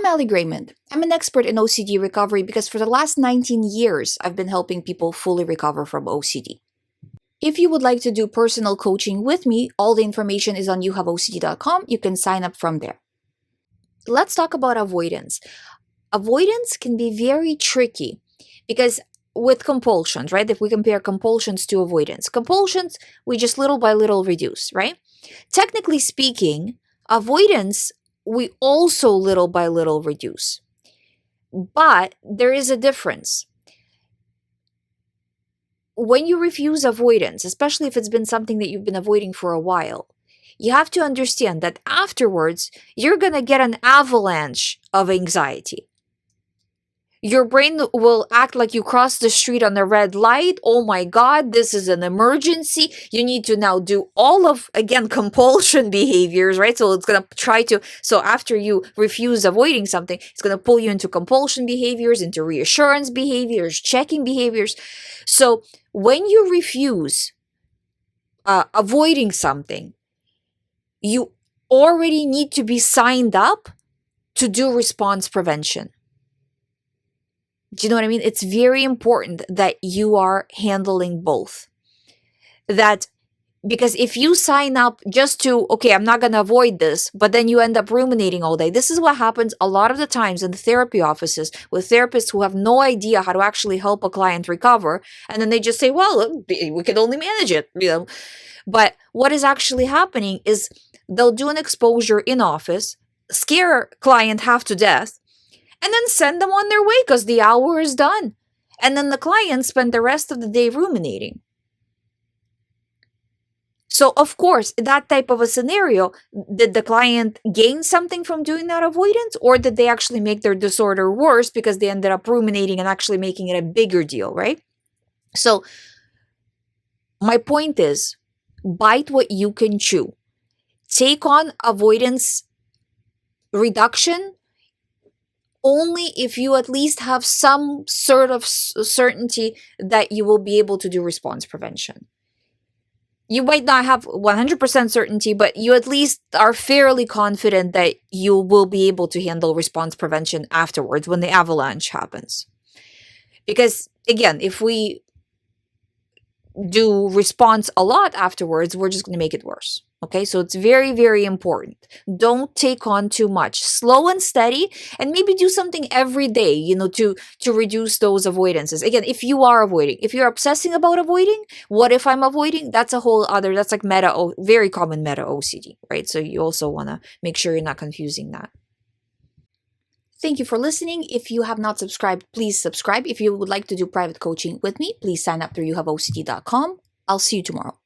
I'm GREYMOND. I'm an expert in OCD recovery because for the last 19 years, I've been helping people fully recover from OCD. If you would like to do personal coaching with me, all the information is on youhaveocd.com. You can sign up from there. Let's talk about avoidance. Avoidance can be very tricky because with compulsions, right? If we compare compulsions to avoidance, compulsions, we just little by little reduce, right? Technically speaking, avoidance, we also little by little reduce. But there is a difference. When you refuse avoidance, especially if it's been something that you've been avoiding for a while, you have to understand that afterwards, you're going to get an avalanche of anxiety. Your brain will act like you crossed the street on a red light. Oh my God, this is an emergency. You need to now do all of, again, compulsion behaviors, right? So it's going to so after you refuse avoiding something, it's going to pull you into compulsion behaviors, into reassurance behaviors, checking behaviors. So when you refuse avoiding something, you already need to be signed up to do response prevention. Do you know what I mean? It's very important that you are handling both. Because if you sign up just to, okay, I'm not going to avoid this, but then you end up ruminating all day. This is what happens a lot of the times in the therapy offices with therapists who have no idea how to actually help a client recover. And then they just say, well, we can only manage it, But what is actually happening is they'll do an exposure in office, scare client half to death, and then send them on their way because the hour is done. And then the clients spend the rest of the day ruminating. So, of course, that type of a scenario, did the client gain something from doing that avoidance, or did they actually make their disorder worse because they ended up ruminating and actually making it a bigger deal, right? So, my point is, bite what you can chew. Take on avoidance reduction only if you at least have some sort of certainty that you will be able to do response prevention. You might not have 100% certainty, but you at least are fairly confident that you will be able to handle response prevention afterwards when the avalanche happens. Because, again, if we do response a lot afterwards, we're just going to make it worse. Okay, so it's very, very important. Don't take on too much. Slow and steady, and maybe do something every day, to reduce those avoidances. Again, if you are avoiding, if you're obsessing about avoiding, what if I'm avoiding? That's a whole other, that's like very common meta OCD, right? So you also want to make sure you're not confusing that. Thank you for listening. If you have not subscribed, please subscribe. If you would like to do private coaching with me, please sign up through youhaveocd.com. I'll see you tomorrow.